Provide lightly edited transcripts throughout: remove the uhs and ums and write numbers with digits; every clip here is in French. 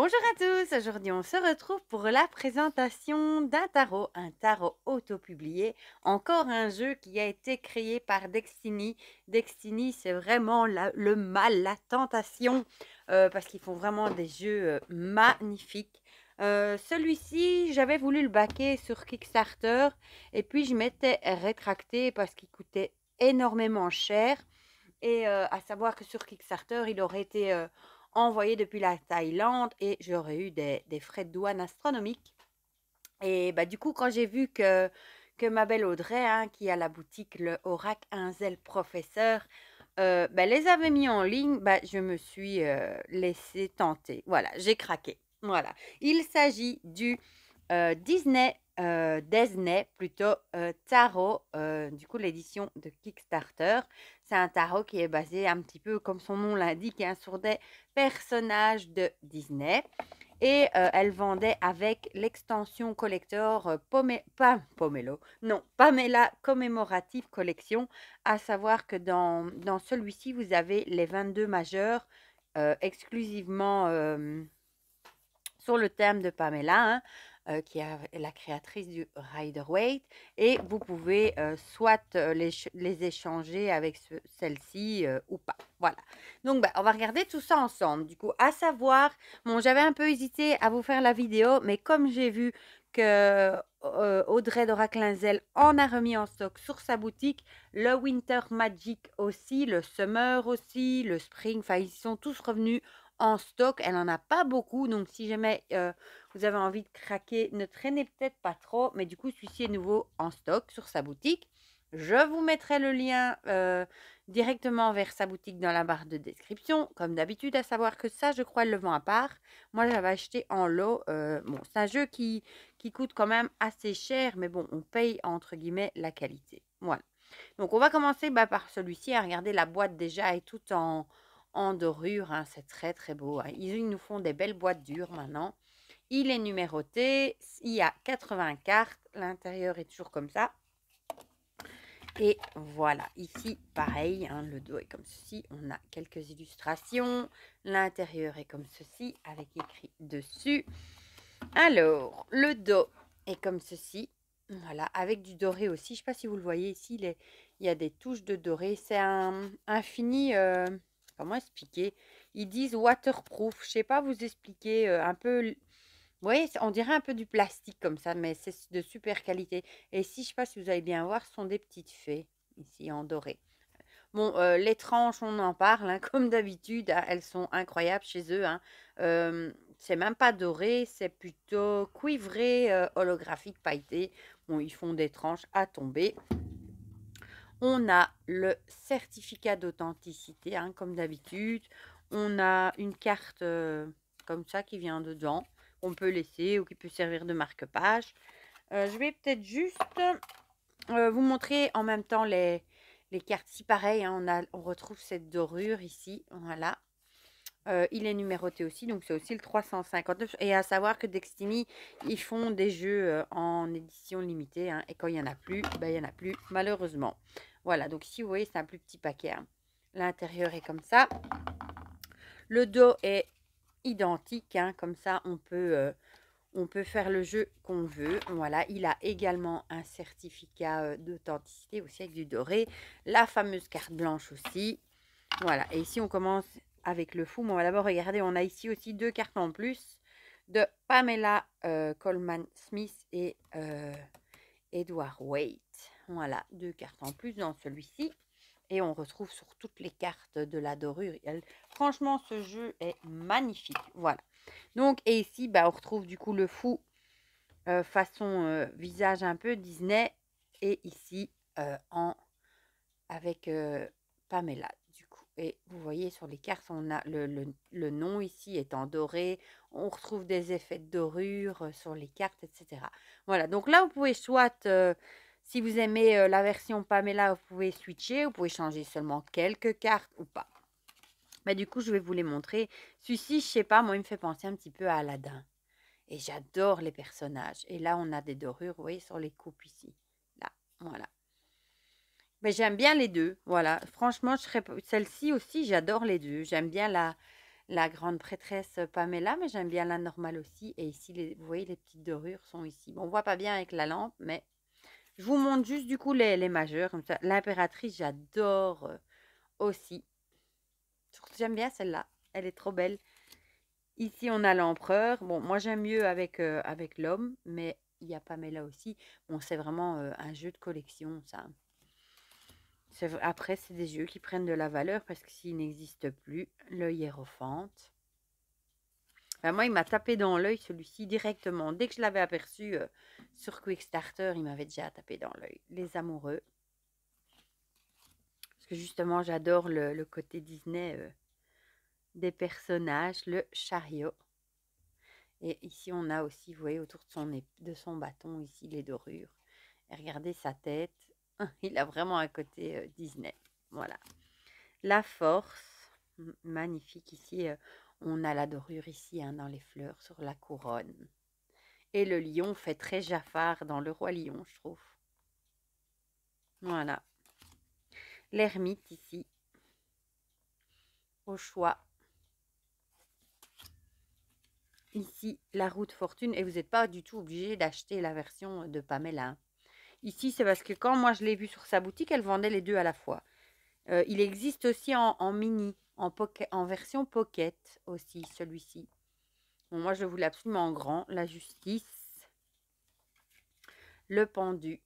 Bonjour à tous, aujourd'hui on se retrouve pour la présentation d'un tarot, un tarot auto-publié, encore un jeu qui a été créé par Destiny. Destiny c'est vraiment le mal, la tentation, parce qu'ils font vraiment des jeux magnifiques. Celui-ci, j'avais voulu le backer sur Kickstarter et puis je m'étais rétractée parce qu'il coûtait énormément cher. Et à savoir que sur Kickstarter, il aurait été envoyé depuis la Thaïlande et j'aurais eu des frais de douane astronomiques. Et bah, du coup, quand j'ai vu que ma belle Audrey, hein, qui a la boutique Le Oracle Inzel Professeur, bah, les avait mis en ligne, bah, je me suis laissée tenter. Voilà, j'ai craqué. Voilà. Il s'agit du Disney plutôt, tarot, du coup l'édition de Kickstarter. C'est un tarot qui est basé un petit peu comme son nom l'indique, hein, sur des personnages de Disney. Et elle vendait avec l'extension collector pas Pomelo, non, Pamela Commemorative Collection, à savoir que dans celui-ci, vous avez les 22 majeurs exclusivement sur le thème de Pamela, hein, qui est la créatrice du Rider-Waite, et vous pouvez soit les échanger avec celle-ci ou pas. Voilà. Donc, bah, on va regarder tout ça ensemble. Du coup, à savoir, bon, j'avais un peu hésité à vous faire la vidéo, mais comme j'ai vu que Audrey Dora-Clinzel en a remis en stock sur sa boutique, le Winter Magic aussi, le Summer aussi, le Spring, enfin, ils sont tous revenus en stock. Elle n'en a pas beaucoup, donc si jamais vous avez envie de craquer, ne traînez peut-être pas trop, mais du coup celui-ci est nouveau en stock sur sa boutique. Je vous mettrai le lien directement vers sa boutique dans la barre de description, comme d'habitude, à savoir que ça, je crois, elle le vend à part. Moi, j'avais acheté en lot. Bon, c'est un jeu qui coûte quand même assez cher, mais bon, on paye entre guillemets la qualité. Voilà. Donc, on va commencer par celui-ci, à regarder la boîte déjà, est toute en dorure, hein, c'est très très beau, hein. Ils nous font des belles boîtes dures maintenant. Il est numéroté, il y a 80 cartes, l'intérieur est toujours comme ça. Et voilà, ici pareil, hein, le dos est comme ceci, on a quelques illustrations, l'intérieur est comme ceci, avec écrit dessus. Alors, le dos est comme ceci, voilà, avec du doré aussi, je ne sais pas si vous le voyez ici, il y a des touches de doré, c'est un fini, comment expliquer? Ils disent waterproof, je ne sais pas vous expliquer, un peu, oui, on dirait un peu du plastique comme ça, mais c'est de super qualité. Et ici, je ne sais pas si vous allez bien voir, ce sont des petites fées, ici en doré. Bon, les tranches, on en parle, hein, comme d'habitude, hein, elles sont incroyables chez eux, hein. C'est même pas doré, c'est plutôt cuivré, holographique, pailleté. Bon, ils font des tranches à tomber. On a le certificat d'authenticité, hein, comme d'habitude. On a une carte comme ça qui vient dedans, qu'on peut laisser ou qui peut servir de marque-page. Je vais peut-être juste vous montrer en même temps les cartes. Si pareil, hein, on retrouve cette dorure ici, voilà. Il est numéroté aussi, donc c'est aussi le 359. Et à savoir que Destiny, ils font des jeux en édition limitée, hein, et quand il n'y en a plus, ben, il n'y en a plus, malheureusement. Voilà, donc si vous voyez, c'est un plus petit paquet, hein. L'intérieur est comme ça. Le dos est identique, hein, comme ça on peut faire le jeu qu'on veut. Voilà, il a également un certificat d'authenticité aussi avec du doré. La fameuse carte blanche aussi. Voilà, et ici on commence avec le fou. Mais on va d'abord regarder, on a ici aussi deux cartes en plus de Pamela Coleman Smith et Edward Waite. Voilà, deux cartes en plus dans celui-ci. Et on retrouve sur toutes les cartes de la dorure. Franchement, ce jeu est magnifique. Voilà. Donc, et ici, on retrouve du coup le fou façon visage un peu Disney. Et ici, avec Pamela, du coup. Et vous voyez sur les cartes, on a le nom ici est en doré. On retrouve des effets de dorure sur les cartes, etc. Voilà, donc là, vous pouvez soit, si vous aimez la version Pamela, vous pouvez switcher. Vous pouvez changer seulement quelques cartes ou pas. Mais du coup, je vais vous les montrer. Celui-ci, je sais pas, moi, il me fait penser un petit peu à Aladdin. Et j'adore les personnages. Et là, on a des dorures, vous voyez, sur les coupes ici. Là, voilà. Mais j'aime bien les deux, voilà. Franchement, celle-ci aussi, j'adore les deux. J'aime bien la grande prêtresse Pamela, mais j'aime bien la normale aussi. Et ici, vous voyez, les petites dorures sont ici. Bon, on voit pas bien avec la lampe, mais je vous montre juste du coup les majeures. Comme ça. L'impératrice, j'adore aussi. J'aime bien celle-là. Elle est trop belle. Ici, on a l'empereur. Bon, moi, j'aime mieux avec l'homme, mais il y a Pamela aussi. Bon, c'est vraiment un jeu de collection, ça. Après, c'est des jeux qui prennent de la valeur parce que s'il n'existe plus, le hiérophante. Ben, moi, il m'a tapé dans l'œil, celui-ci, directement. Dès que je l'avais aperçu sur Quickstarter, il m'avait déjà tapé dans l'œil. Les amoureux. Parce que justement, j'adore le côté Disney des personnages, le chariot. Et ici, on a aussi, vous voyez, autour de son bâton, ici, les dorures. Et regardez sa tête. Il a vraiment un côté Disney. Voilà. La force. Magnifique. Ici, on a la dorure ici, hein, dans les fleurs, sur la couronne. Et le lion fait très Jafar dans Le Roi Lion, je trouve. Voilà. L'ermite ici. Au choix. Ici, la roue de fortune. Et vous n'êtes pas du tout obligé d'acheter la version de Pamela. Ici, c'est parce que quand moi je l'ai vu sur sa boutique, elle vendait les deux à la fois. Il existe aussi en mini, en version pocket aussi, celui-ci. Bon, moi, je voulais absolument en grand. La justice. Le pendu.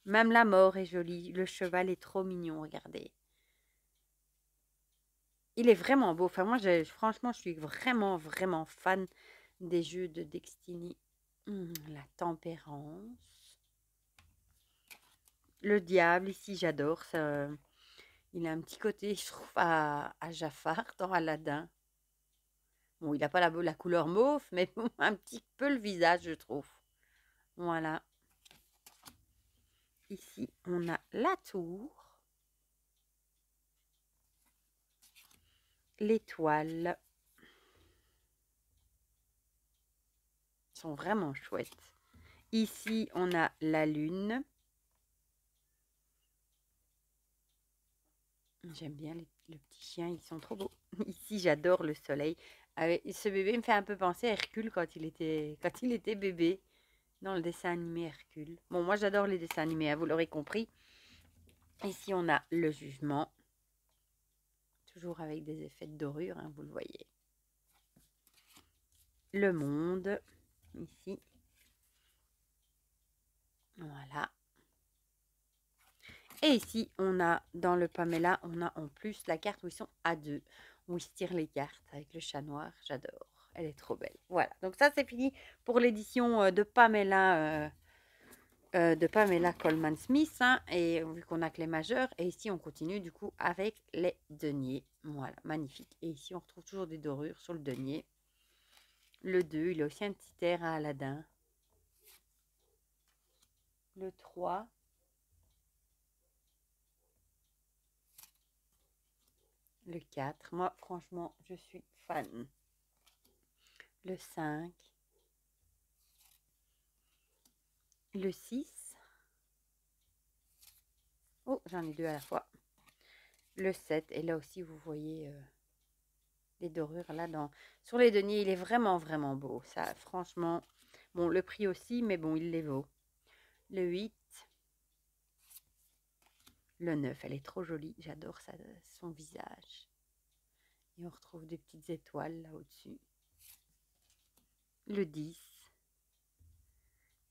Même la mort est jolie. Le cheval est trop mignon, regardez. Il est vraiment beau. Enfin, moi, franchement, je suis vraiment, vraiment fan des jeux de Destiny. La tempérance. Le diable, ici, j'adore. Ça, il a un petit côté, je trouve, à Jafar dans Aladdin. Bon, il n'a pas la couleur mauve, mais un petit peu le visage, je trouve. Voilà. Ici, on a la tour. L'étoile. Ils sont vraiment chouettes. Ici, on a la lune. J'aime bien le petit chien, ils sont trop beaux. Ici, j'adore le soleil. Ce bébé me fait un peu penser à Hercule quand il était bébé dans le dessin animé Hercule. Bon, moi, j'adore les dessins animés, hein, vous l'aurez compris. Ici, on a le jugement. Toujours avec des effets de dorure, hein, vous le voyez. Le monde, ici. Voilà. Et ici, on a, dans le Pamela, on a en plus la carte où ils sont à deux, où ils se tirent les cartes avec le chat noir. J'adore. Elle est trop belle. Voilà. Donc ça, c'est fini pour l'édition de Pamela Coleman Smith. Hein, et vu qu'on a que les majeurs. Et ici, on continue du coup avec les deniers. Voilà, magnifique. Et ici, on retrouve toujours des dorures sur le denier. Le 2, il a aussi un petit air à Aladdin. Le 3. Le 4. Moi, franchement, je suis fan. Le 5. Le 6. Oh, j'en ai deux à la fois. Le 7. Et là aussi, vous voyez les dorures là sur les deniers. Il est vraiment, vraiment beau. Ça, franchement, bon, le prix aussi, mais bon, il les vaut. Le 8. Le 9. Elle est trop jolie. J'adore son visage. Et on retrouve des petites étoiles là au-dessus. Le 10.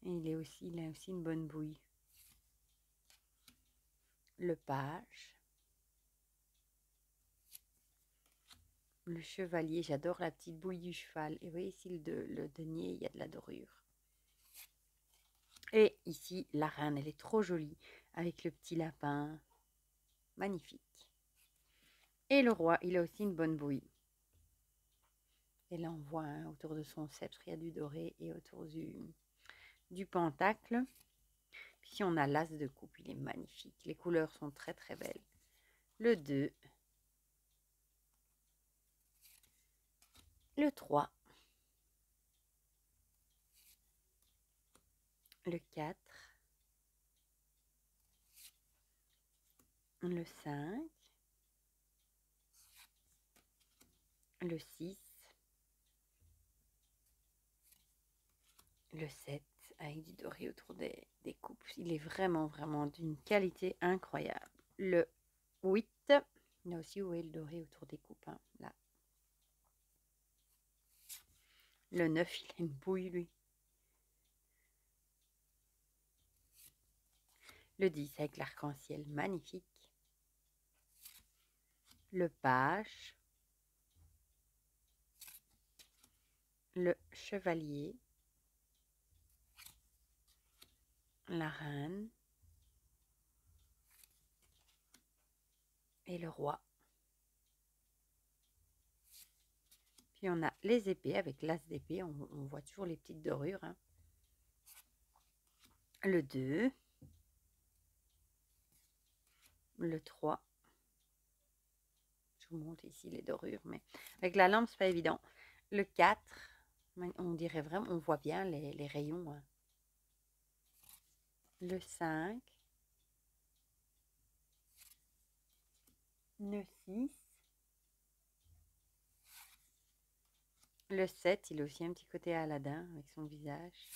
Et il a aussi une bonne bouille. Le page. Le chevalier, j'adore la petite bouille du cheval. Et vous voyez ici le denier, il y a de la dorure. Et ici, la reine, elle est trop jolie, avec le petit lapin. Magnifique. Et le roi, il a aussi une bonne bouille. Et là, on voit autour de son sceptre, il y a du doré et autour du pentacle. Puis ici, on a l'as de coupe, il est magnifique. Les couleurs sont très, très belles. Le 2. Le 3. Le 4. Le 5. le 6, le 7, avec du doré autour des coupes. Il est vraiment, vraiment d'une qualité incroyable. Le 8, là aussi, où est le doré autour des coupes, hein, là. Le 9, il a une bouille, lui. Le 10, avec l'arc-en-ciel, magnifique. Le page. Le chevalier. La reine. Et le roi. Puis on a les épées avec l'as d'épée. On voit toujours les petites dorures, hein. Le 2. Le 3. Je vous montre ici les dorures, mais avec la lampe, c'est pas évident. Le 4. On dirait vraiment, on voit bien les rayons, hein. Le 5. Le 6. Le 7, il a aussi un petit côté Aladdin avec son visage.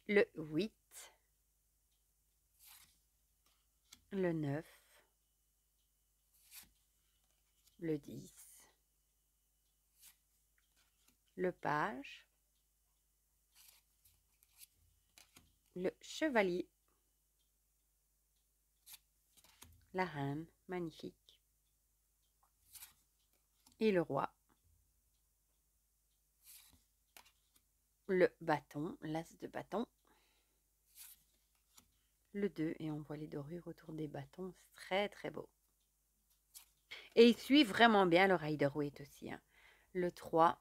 Le 8. Le 9. Le 10. Le page. Le chevalier. La reine, magnifique. Et le roi. Le bâton, l'as de bâton. Le 2, et on voit les dorures autour des bâtons, c'est très très beau. Et il suit vraiment bien le Rider-Waite aussi, hein. Le 3.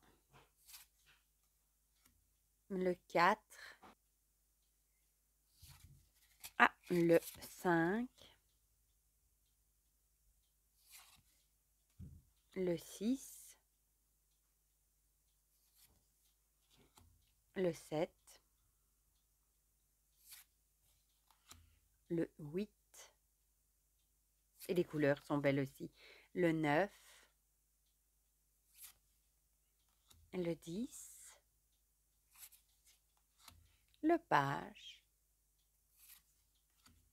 Le 4. Ah, le 5. Le 6. Le 7. Le 8. Et les couleurs sont belles aussi. Le 9. Le 10. Le page.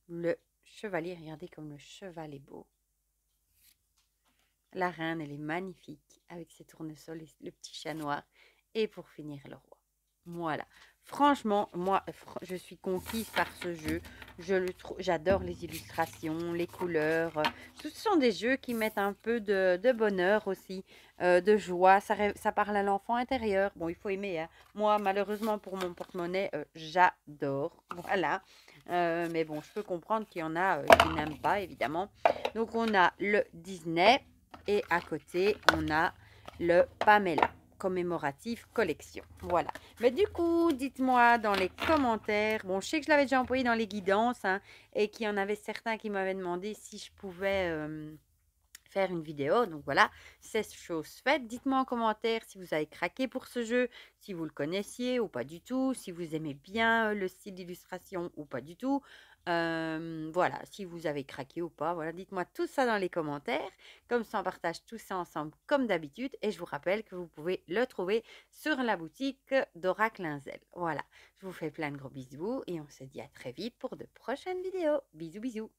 Le chevalier, regardez comme le cheval est beau. La reine, elle est magnifique avec ses tournesols et le petit chat noir. Et pour finir, le roi. Voilà. Franchement, moi, je suis conquise par ce jeu. J'adore les illustrations, les couleurs. Ce sont des jeux qui mettent un peu de bonheur aussi, de joie. Ça parle à l'enfant intérieur. Bon, il faut aimer, hein. Moi, malheureusement, pour mon porte-monnaie, j'adore. Voilà. Mais bon, je peux comprendre qu'il y en a qui n'aiment pas, évidemment. Donc, on a le Disney. Et à côté, on a le Pamela commémoratif collection. Voilà. Mais du coup, dites-moi dans les commentaires. Bon, je sais que je l'avais déjà envoyé dans les guidances, hein, et qu'il y en avait certains qui m'avaient demandé si je pouvais faire une vidéo. Donc voilà, c'est chose faite. Dites-moi en commentaire si vous avez craqué pour ce jeu, si vous le connaissiez ou pas du tout, si vous aimez bien le style d'illustration ou pas du tout. Voilà, si vous avez craqué ou pas, voilà, dites-moi tout ça dans les commentaires. Comme ça, on partage tout ça ensemble comme d'habitude. Et je vous rappelle que vous pouvez le trouver sur la boutique d'Oracle Linzel. Voilà, je vous fais plein de gros bisous et on se dit à très vite pour de prochaines vidéos. Bisous, bisous.